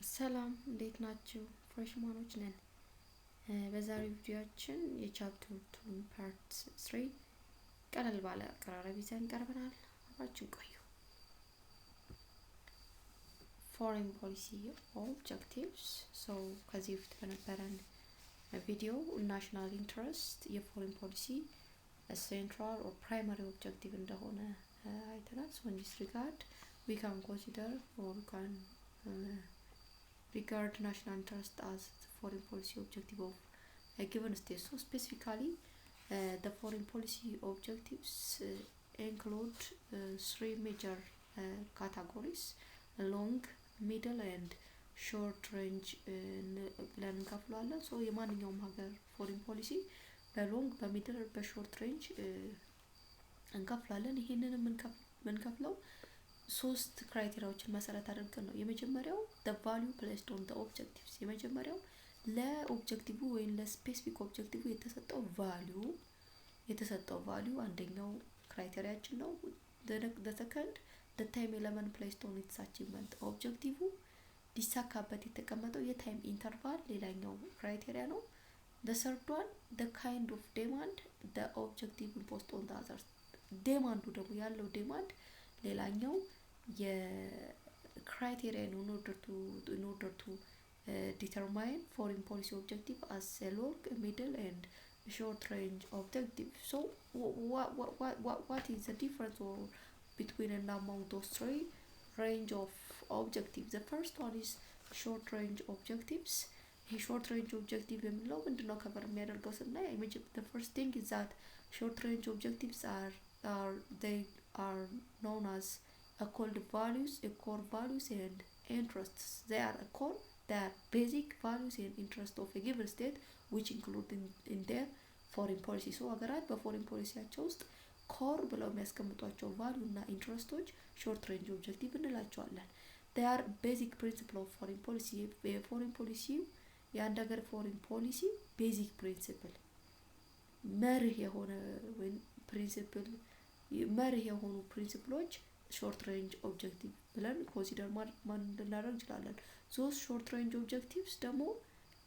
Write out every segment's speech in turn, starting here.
ሰላም እንዴት ናችሁ? ፍሬሽማኖች ነን። በዛሬው ቪዲዮአችን የቻፕተር 2 ፓርት 3 ቀለል ባለ አቀራረብ ይዘን ቀርበናል። አብራችሁ ቆዩ። ፎሬን ፖሊሲ ኦብጀክቲቭስ ከዚህ በፊት በነበረን ቪዲዮ ናሽናል ኢንትረስት የፎሬን ፖሊሲ ሴንትራል ኦር ፕራይማሪ ኦብጀክቲቭ እንደሆነ አይተናል። So in this regard we can consider or we can regard national interest as the foreign policy objective of a given state. So specifically the foreign policy objectives include three major categories: long, middle and short range ብለን እንከፍለዋለን። ሶ የማንኛውም ሀገር ፎሬን ፖሊሲ በሎንግ በሚድል በሾርት ሬንጅ እንከፍላለን። ይሄንን የምንከፍለው ሶስት ክራይቴሪያዎችን መሰረት አድርገን ነው። የመጀመሪያው the value placed on the objectives የመጀመሪያው ለኦብጀክቲቭ ወይም ለስፔሲፊክ ኦብጀክቲቭ የተሰጠው ቫልዩ አንደኛው ክራይቴሪያችን ነው። the second the time element placed on its achievement ኦብጀክቲቭ ሊሳካበት የተቀመጠው የታይም ኢንተርቫል ሌላኛው ክራይቴሪያ ነው። the third one the kind of demand the objective imposed on the others ዴማንዱ ደግሞ ያለው ዴማንድ ሌላኛው የክራይቴሪያ in order to determine foreign policy objective as a long, middle and short range objective. So what is the difference between and among those three range of objectives? The first one is short range objectives. short range objective የሚለው ምንድነው ከበር የሚያደርገው ስናይ the first thing is that short range objectives are known as called values, core values and interests. They are basic values and interests of a given state which include in their foreign policy. So ሀገራት በፎሬን ፖሊሲያቸው ውስጥ ኮር ብለው የሚያስቀምጧቸው ቫልዩ እና ኢንትረስቶች ሾርት ሬንጅ ኦብጀክቲቭ እንላቸዋለን። they are basic principle of foreign policy. የፎሬን ፖሊሲ የአንድ ሀገር ፎሬን ፖሊሲ ቤዚክ ፕሪንሲፕል መርህ የሆነ ወይም ፕሪንሲፕል መርህ የሆኑ ፕሪንሲፕሎች ሾርት ሬንጅ ኦብጀክቲቭ ብለን ኮንሲደር ማድረግ እንችላለን። those short range objectives ደግሞ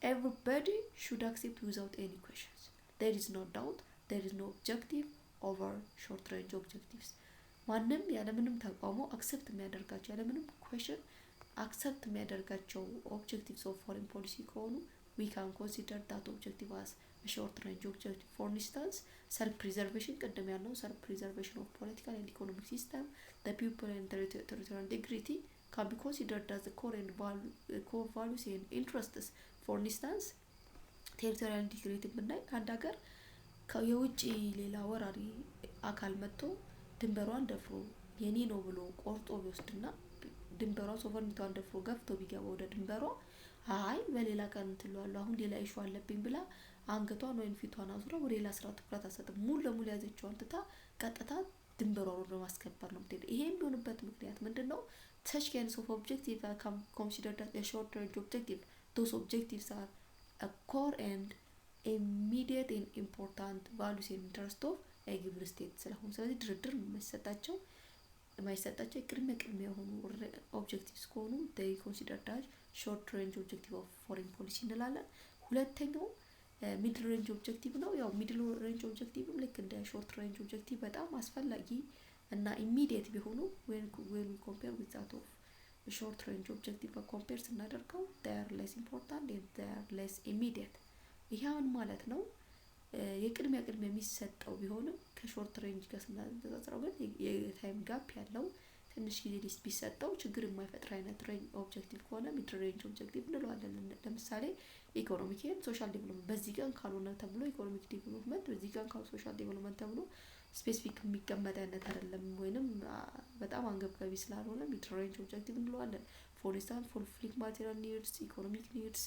everybody should accept without any questions. There is no doubt, there is no objective over short range objectives. ማንም ያለምንም ተቃውሞ አክሰፕት የሚያደርጋቸው ያለምንም question አክሰፕት የሚያደርጋቸው objectives of foreign policy ከሆኑ we can consider that objective as a short range objective. For instance, self-preservation ቅድም ያለው self-preservation of political and economic system, the people and territorial integrity can be considered as the core values and interests. For instance, territorial integrity ብናይ አንድ ሀገር የውጭ ሌላ ወራሪ አካል መጥቶ ድንበሯን ደፍሮ የኔ ነው ብሎ ቆርጦ ቢወስድና ድንበሯ ሶቨርኒቲዋን ደፍሮ ገፍቶ ቢገባ ወደ ድንበሯ አይ በሌላ ቀን እንትሏል አሁን ሌላ ኢሹ አለብኝ ብላ አንገቷን ወይን ፊቷን አዙራ ወደ ሌላ ስራ ትኩረት አሰጥም ሙሉ ለሙሉ ያዘችውን ትታ ቀጥታ ድንበሯን ወደ ማስከበር ነው የምትሄደው። ይሄ የሚሆንበት ምክንያት ምንድነው? such kinds of objectives are considered as a short range objective. Those objectives are a core and immediate and important values and interest of a given state. ስለዚህ ድርድር የማይሰጣቸው ቅድሚያ የሆኑ ኦብጀክቲቭስ ከሆኑ they considered as short range objective of foreign policy እንላለን። ሁለተኛው ሚድል ሬንጅ ኦብጀክቲቭ ነው። ያው ሚድል ሬንጅ ኦብጀክቲቭ ልክ እንደ ሾርት ሬንጅ ኦብጀክቲቭ በጣም አስፈላጊ እና ኢሚዲየት ቢሆኑ when we compare with that of short range objective compare ስናደርገው they are less important and they are less immediate. ይሄን ማለት ነው የቅድሚያ የሚሰጠው ቢሆንም ከሾርት ሬንጅ ጋር ስናነጻጽረው ግን የታይም ጋፕ ያለው ትንሽ ጊዜ ቢሰጠው ችግር የማይፈጥር አይነት ሬንጅ ኦብጀክቲቭ ከሆነ ሚድ ሬንጅ ኦብጀክቲቭ እንለዋለን። ለምሳሌ ኢኮኖሚክ ኤንድ ሶሻል ዴቨሎፕመንት በዚህ ቀን ካልሆነ ተብሎ ኢኮኖሚክ ዴቨሎፕመንት በዚህ ቀን ካልሆነ ሶሻል ዴቨሎፕመንት ተብሎ ስፔሲፊክ የሚቀመጥ አይነት አይደለም ወይንም በጣም አንገብጋቢ ስላልሆነ ሚድ ሬንጅ ኦብጀክቲቭ እንለዋለን። ፎር ኢንስታንስ ፉልፊሊንግ ማቴሪያል ኒድስ፣ ኢኮኖሚክ ኒድስ፣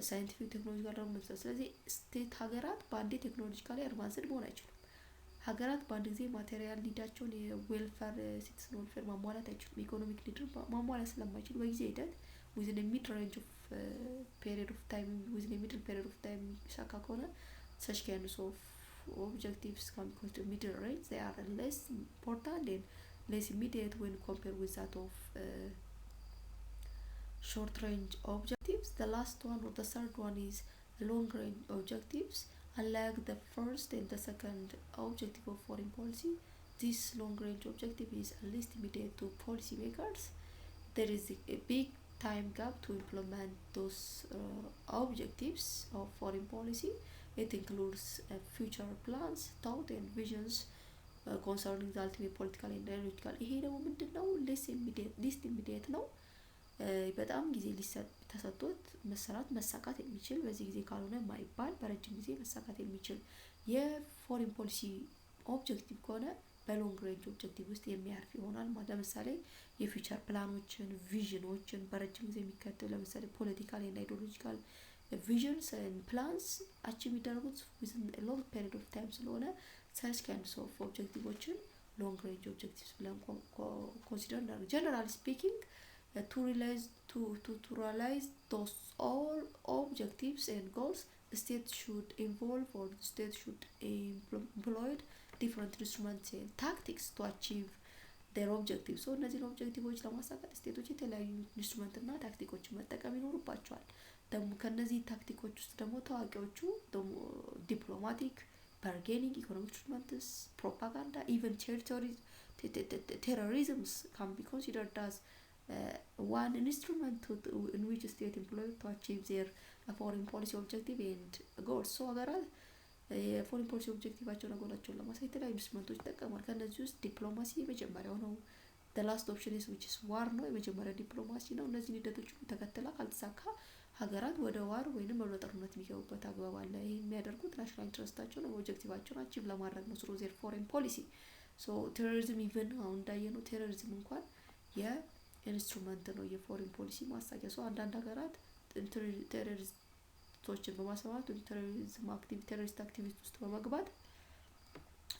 ሳይንቲፊክ ቴክኖሎጂካል ዴቨሎፕመንት። ስለዚህ ስቴት ሀገራት በአንዴ ቴክኖሎጂካሊ አድቫንስድ መሆን አይችሉም። ሀገራት በአንድ ጊዜ ማቴሪያል ኒዳቸውን የዌልፌር ሲቲዝን ዌልፌር ማሟላት አይችሉም። ኢኮኖሚክ ኒድን ማሟላት ስለማይችሉ በጊዜ ሂደት within a mid range of period of time within a middle period of time ይሳካ ከሆነ such kinds of objectives can be considered middle range. They are less important and less immediate when compared with that of short range objectives. The last one or the third one is long range objectives. Unlike the first and the second objective of foreign policy, this long range objective is at least immediate to policymakers. There is a big time gap to implement those objectives of foreign policy. It includes future plans, thought and visions concerning the ultimate political and ideological. ይሄ ደግሞ ምንድነው? ሊስት ኢሚዲየት ነው። በጣም ጊዜ ተሰጥቶት መሳካት የሚችል በዚህ ጊዜ ካልሆነ ማይባል በረጅም ጊዜ መሳካት የሚችል የፎሪን ፖሊሲ ኦብጀክቲቭ ከሆነ በሎንግ ሬንጅ ኦብጀክቲቭ ውስጥ የሚያርፍ ይሆናል ማለት ለምሳሌ የፊውቸር ፕላኖችን ቪዥኖችን በረጅም ጊዜ የሚከተሉ ለምሳሌ ፖለቲካል እና አይዲዮሎጂካል ቪዥንስ ኤንድ ፕላንስ አቺቭ የሚደረጉት within a long period of time ስለሆነ such kinds of objectives long range objectives ብለን consider እናደርግ generally speaking to realize those all objectives and goals the state should involve or the state should employ different instruments and tactics to achieve their objectives. So እነዚህን ኦብጀክቲቮች ለማሳካት ስቴቶች የተለያዩ ኢንስትሩመንት እና ታክቲኮችን መጠቀም ይኖርባቸዋል። ደግሞ ከነዚህ ታክቲኮች ውስጥ ደግሞ ታዋቂዎቹ ዲፕሎማቲክ bargaining, economic instruments, propaganda, even terrorism can be considered as one instrument in which state employed to achieve their foreign policy objective and goals. So ሀገራት የፎሪን ፖሊሲ ኦብጀክቲቫቸውን ጎላቸውን ለማሳየት የተለያዩ ኢንስትሩመንቶች ይጠቀማል። ከነዚህ ውስጥ ዲፕሎማሲ የመጀመሪያው ነው። the last option is which is war ነው። የመጀመሪያው ዲፕሎማሲ ነው። እነዚህ ሂደቶች ተከትላ ካልተሳካ ሀገራት ወደ ዋር ወይንም ወደ ጦርነት የሚገቡበት አግባብ አለ። ይሄ የሚያደርጉት ናሽናል ኢንትረስታቸውን ኦብጀክቲቫቸውን አቺቭ ለማድረግ ነው through their foreign policy. so terrorism even አሁን እንዳየነው ቴሮሪዝም እንኳን የኢንስትሩመንት ነው የፎሪን ፖሊሲ ማሳኪያ። so አንዳንድ ሀገራት ቴሮሪስቶችን በማሰማራት ቴሮሪስት አክቲቪቲ ውስጥ በመግባት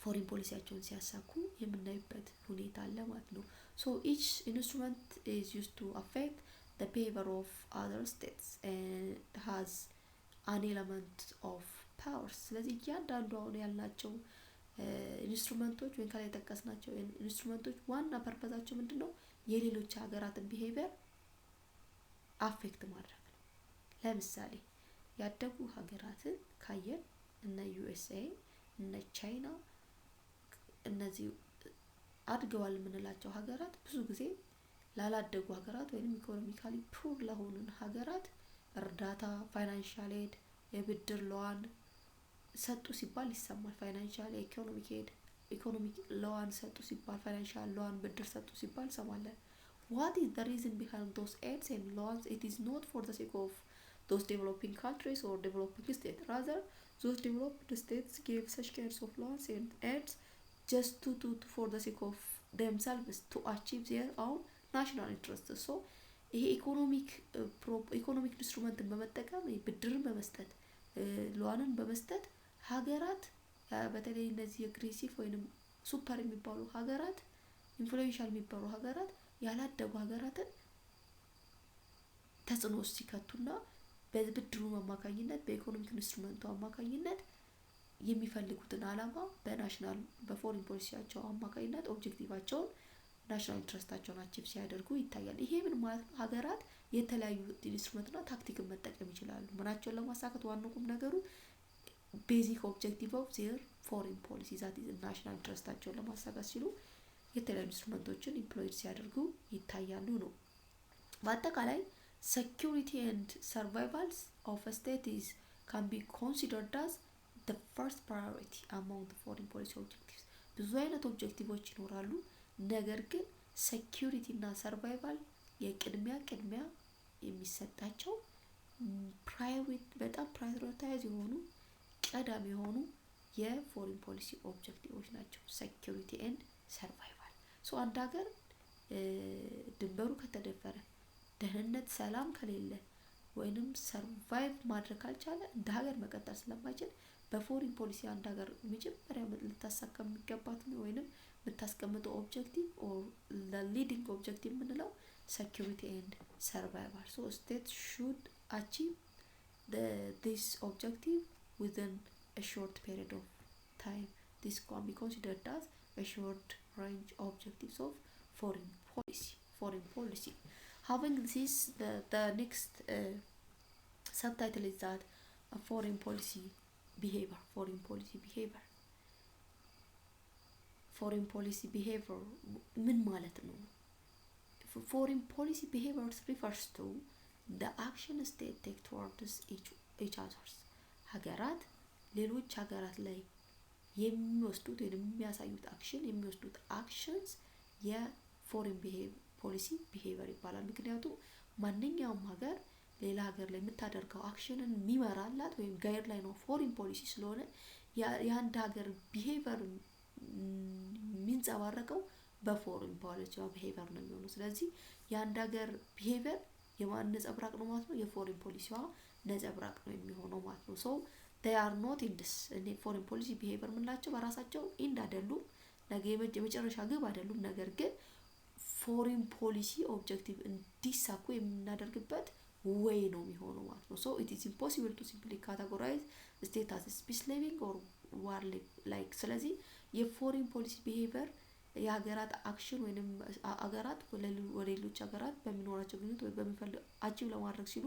ፎሪን ፖሊሲያቸውን ሲያሳኩ የምናይበት ሁኔታ አለ ማለት ነው። so each instrument is used to affect the behavior of other states and has an element of power. ስለዚህ እያንዳንዱ አሁን ያልናቸው ኢንስትሩመንቶች ወይም ከላይ ጠቀስናቸው ኢንስትሩመንቶች ዋና ፐርፐዛቸው ምንድነው? የሌሎች ሀገራትን ቢሄቪየር አፌክት ማድረግ ነው። ለምሳሌ ያደጉ ሀገራትን ካየን እነ ዩኤስኤ እነ ቻይና እነዚህ አድገዋል የምንላቸው ሀገራት ብዙ ጊዜ ላላደጉ ሀገራት ወይም ኢኮኖሚካሊ ፑር ለሆኑ ሀገራት እርዳታ ፋይናንሻል ኤድ የብድር ሎዋን ሰጡ ሲባል ይሰማል። ፋይናንሻል ኢኮኖሚክ ሎዋን ሰጡ ሲባል ፋይናንሻል ሎዋን ብድር ሰጡ ሲባል ሰማለን። what is the reason behind those aids and loans? It is not for the sake of those developing countries or developing states. Rather, those developed states gave such kinds of loans and aids just to for the sake of themselves to achieve their own national interest. so ይሄ ኢኮኖሚክ ኢንስትሩመንትን በመጠቀም ብድርን በመስጠት ሎዋንን በመስጠት ሀገራት በተለይ እነዚህ አግሬሲቭ ወይንም ሱፐር የሚባሉ ሀገራት ኢንፍሉዌንሻል የሚባሉ ሀገራት ያላደጉ ሀገራትን ተጽዕኖ ሲከቱና በብድሩ አማካኝነት በኢኮኖሚክ ኢንስትሩመንቱ አማካኝነት የሚፈልጉትን አላማ በናሽናል በፎሪን ፖሊሲያቸው አማካኝነት ኦብጀክቲቫቸውን ናሽናል ኢንትረስታቸውን አቺቭ ሲያደርጉ ይታያል። ይሄ ምን ማለት ነው? ሀገራት የተለያዩ ኢንስትሩመንትና ታክቲክን መጠቀም ይችላሉ። ምናቸውን ለማሳካት ዋናው ቁም ነገሩ ቤዚክ ኦብጀክቲቭ ኦፍ ዜር ፎሪን ፖሊሲ ዛት ኢዝ ናሽናል ኢንትረስታቸውን ለማሳካት ሲሉ የተለያዩ ኢንስትሩመንቶችን ኢምፕሎይድ ሲያደርጉ ይታያሉ ነው። በአጠቃላይ ሴኩሪቲ ኤንድ ሰርቫይቫልስ ኦፍ አ ስቴት ኢዝ ካን ቢ ኮንሲደርድ አዝ the first priority among the foreign policy objectives. ብዙ አይነት ኦብጀክቲቮች ይኖራሉ። ነገር ግን ሴኩሪቲ እና ሰርቫይቫል የቅድሚያ የሚሰጣቸው በጣም ፕራዮሪታይዝ የሆኑ ቀዳሚ የሆኑ የፎሪን ፖሊሲ ኦብጀክቲቮች ናቸው። ሴኩሪቲ ኤንድ ሰርቫይቫል ሶ አንድ ሀገር ድንበሩ ከተደፈረ ደህንነት ሰላም ከሌለ ወይንም ሰርቫይቭ ማድረግ ካልቻለ እንደ ሀገር መቀጠል ስለማይችል በፎሪን ፖሊሲ አንድ ሀገር መጀመሪያ ልታሳካ የሚገባት ወይንም የምታስቀምጠው ኦብጀክቲቭ ኦር ሊዲንግ ኦብጀክቲቭ የምንለው ሴኩሪቲ ኤንድ ሰርቫይቫል ሶ ስቴት ሹድ አቺቭ this objective within a short period of time. This can be considered as a short range objectives of foreign policy. Having this, the next subtitle is that foreign policy behavior. Foreign policy behavior. Foreign policy behavior ምን ማለት ነው? Foreign policy behavior refers to the action state take towards each others. ሀገራት ሌሎች ሀገራት ላይ የሚወስዱት ወይም የሚያሳዩት የሚወስዱት actions የፎሬን ፖሊሲ ቢሄቪየር ይባላል። ምክንያቱም ማንኛውም ሀገር ሌላ ሀገር ላይ የምታደርገው አክሽንን የሚመራላት ወይም ጋይድ ላይን ኦፍ ፎሬን ፖሊሲ ስለሆነ የአንድ ሀገር ቢሄቪየር የሚንጸባረቀው በፎሬን ፖሊሲ ቢሄቪየር ነው የሚሆነው። ስለዚህ የአንድ ሀገር ቢሄቪየር የማን ነጸብራቅ ነው ማለት ነው? የፎሬን ፖሊሲዋ ነጸብራቅ ነው የሚሆነው ማለት ነው። ሶ they are not in this foreign policy behavior ምንላቸው በራሳቸው ኢንድ አይደሉም፣ ነገ የመጨረሻ ግብ አይደሉም። ነገር ግን ፎሬን ፖሊሲ ኦብጀክቲቭ እንዲሳኩ የምናደርግበት way ነው የሚሆነው ማለት ነው። so it is impossible to simply categorize state as peace loving or war like ስለዚህ የፎሬን ፖሊሲ behavior የሀገራት አክሽን ወይንም ሀገራት ወደ ሌሎች ሀገራት በሚኖራቸው ግንኙነት ወይ በሚፈልጉ አቺቭ ለማድረግ ሲሉ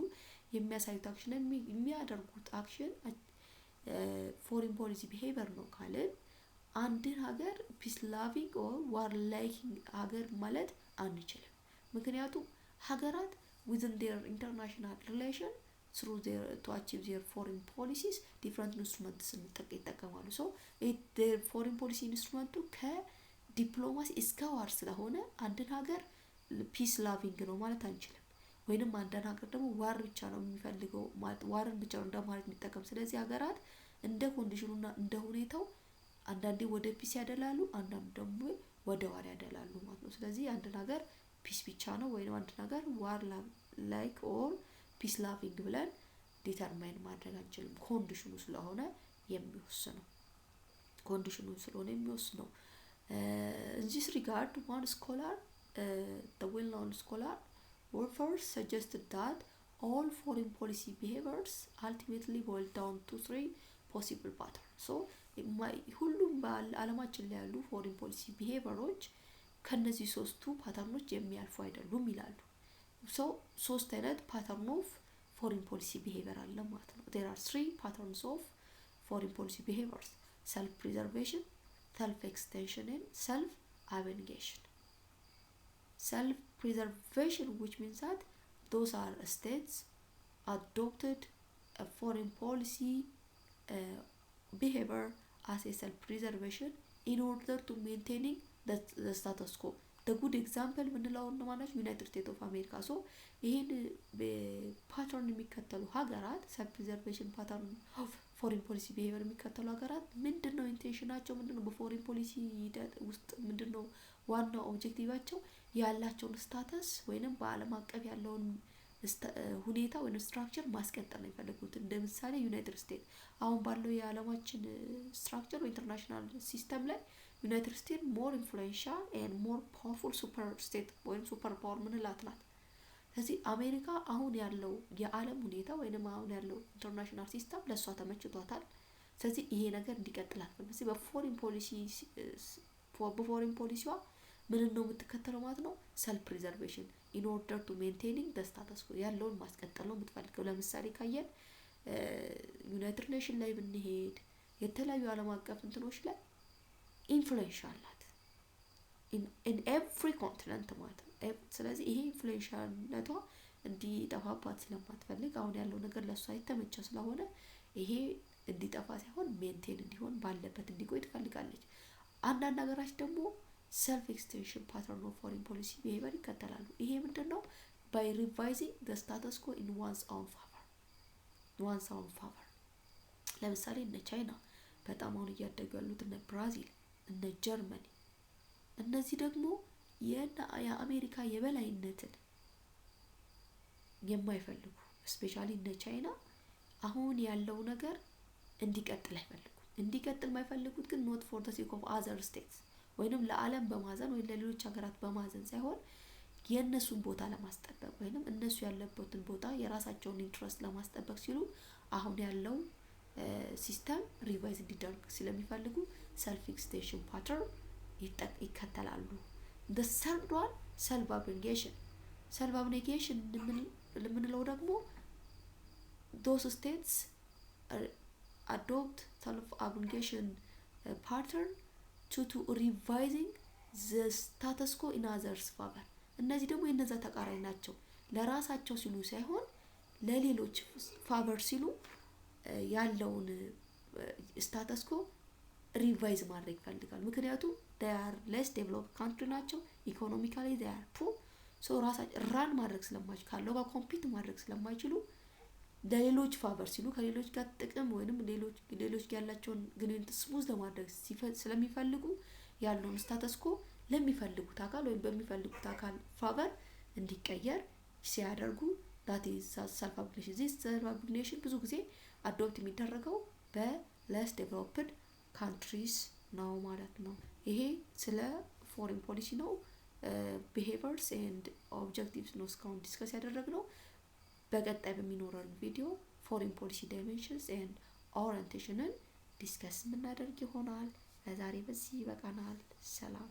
የሚያሳዩት አክሽን የሚያደርጉት አክሽን ፎሬን ፖሊሲ behavior ነው ካልን አንድን ሀገር ፒስ ላቪንግ ኦር ዋር ላይኪንግ ሀገር ማለት አንችልም። ምክንያቱም ሀገራት within their international relation through their to achieve their foreign policies different instruments ይጠቀማሉ። so their foreign policy instrument ከዲፕሎማሲ እስከ ዋር ስለሆነ አንድን ሀገር ፒስ ላቪንግ ነው ማለት አንችልም። ወይንም አንድን ሀገር ደግሞ ዋር ብቻ ነው የሚፈልገው ማለት ዋርን ብቻ ነው እንደማለት የሚጠቀም። ስለዚህ ሀገራት እንደ ኮንዲሽኑና እንደ ሁኔታው አንዳንዴ ወደ ፒስ ያደላሉ፣ አንዳንዴ ደግሞ ወደ ዋር ያደላሉ ማለት ነው። ስለዚህ አንድን ሀገር ፒስ ብቻ ነው ወይንም አንድን ሀገር ዋር ላይክ ኦር ፒስ ላቪንግ ብለን ዲተርማይን ማድረግ አንችልም። ኮንዲሽኑ ስለሆነ የሚወስነው in this regard one scholar the well-known scholar Wolfers suggested that all foreign policy behaviors ultimately boil down to three possible patterns. so ሁሉም በአለማችን ላይ ያሉ ፎሬን ፖሊሲ ቢሄቪየሮች ከነዚህ ሶስቱ ፓተርኖች የሚያልፉ አይደሉም ይላሉ። so ሶስት አይነት ፓተርን ኦፍ ፎሬን ፖሊሲ ቢሄቪየር አለ ማለት ነው። there are three patterns of foreign policy behaviors: self preservation, self extension and self abnegation. self preservation, which means that those are states adopted a foreign policy behavior as a self preservation in order to maintaining the status quo. the good example ምንለው ነው ማለት ዩናይትድ ስቴትስ ኦፍ አሜሪካ። ሶ ይሄን ፓተርን የሚከተሉ ሀገራት self preservation pattern of foreign policy behavior የሚከተሉ ሀገራት ምንድነው ኢንቴንሽናቸው? ምንድነው በፎሬን ፖሊሲ ውስጥ ምንድነው ዋናው ኦብጀክቲቫቸው? ያላቸውን ስታተስ ወይንም በአለም አቀፍ ያለውን ሁኔታ ወይንም ስትራክቸር ማስቀጠል ነው የሚፈልጉት። እንደምሳሌ ዩናይትድ ስቴትስ አሁን ባለው የዓለማችን ስትራክቸር ወይ ኢንተርናሽናል ሲስተም ላይ ዩናይትድ ስቴትስ ሞር ኢንፍሉዌንሻል ኤንድ ሞር ፓወርፉል ሱፐር ስቴት ወይም ሱፐር ፓወር ምንላት ናት። ስለዚህ አሜሪካ አሁን ያለው የዓለም ሁኔታ ወይንም አሁን ያለው ኢንተርናሽናል ሲስተም ለሷ ተመችቷታል። ስለዚህ ይሄ ነገር እንዲቀጥል አትፈልግም። ስለዚህ በፎሬን ፖሊሲዋ ምን ነው የምትከተለው ማለት ነው? self preservation in order to maintaining the status quo ያለውን ማስቀጠል ነው የምትፈልገው። ለምሳሌ ካየን ዩናይትድ ኔሽን ላይ ብንሄድ የተለያዩ ዓለም አቀፍ እንትኖች ላይ ኢንፍሉዌንሻል ናት in every continent ማለት ነው። ስለዚህ ይሄ ኢንፍሉዌንሻልነቷ እንዲጠፋባት ስለማትፈልግ አሁን ያለው ነገር ለሷ የተመቸ ስለሆነ ይሄ እንዲጠፋ ሳይሆን ሜንቴን እንዲሆን ባለበት እንዲቆይ ትፈልጋለች። አንዳንድ ሀገራት ደግሞ self extension pattern of foreign policy behavior ይከተላሉ። ይሄ ምንድነው? by revising the status quo in one's own favor. ለምሳሌ እነ ቻይና በጣም አሁን እያደጉ ያሉት እነ ብራዚል፣ እነ ጀርመኒ እነዚህ ደግሞ የአሜሪካ የበላይነትን የማይፈልጉ ስፔሻሊ እነ ቻይና አሁን ያለው ነገር እንዲቀጥል አይፈልጉም። እንዲቀጥል የማይፈልጉት ግን not for the sake of other states ወይንም ለዓለም በማዘን ወይ ለሌሎች ሀገራት በማዘን ሳይሆን የነሱን ቦታ ለማስጠበቅ ወይንም እነሱ ያለበትን ቦታ የራሳቸውን ኢንትረስት ለማስጠበቅ ሲሉ አሁን ያለው ሲስተም ሪቫይዝ እንዲደረግ ስለሚፈልጉ self extension pattern ይከተላሉ። the third one self abnegation self abnegation ለምንለው ደግሞ those states adopt self abnegation pattern to revising the status quo in others favor እነዚህ ደግሞ የነዛ ተቃራኒ ናቸው ለራሳቸው ሲሉ ሳይሆን ለሌሎች ፋቨር ሲሉ ያለውን ስታተስ ኮ ሪቫይዝ ማድረግ ይፈልጋል ምክንያቱም they are less developed country ናቸው ኢኮኖሚካሊ they are poor so ራሳቸው ራን ማድረግ ስለማይችሉ ካለው ጋር ኮምፒት ማድረግ ስለማይችሉ ለሌሎች ፋቨር ሲሉ ከሌሎች ጋር ጥቅም ወይንም ሌሎች ያላቸውን ግንኙነት ስሙዝ ለማድረግ ስለሚፈልጉ ያለውን ስታተስ ኮ ለሚፈልጉት አካል ወይም በሚፈልጉት አካል ፋቨር እንዲቀየር ሲያደርጉ that is self abnegation this self abnegation ብዙ ጊዜ አዶፕት የሚደረገው በless developed countries ነው ማለት ነው ይሄ ስለ foreign policy ነው behaviors and objectives ነው እስካሁን ዲስከስ ያደረግነው በቀጣይ በሚኖረን ቪዲዮ foreign policy dimensions and orientationን ዲስከስ የምናደርግ ይሆናል ለዛሬ በዚህ ይበቃናል ሰላም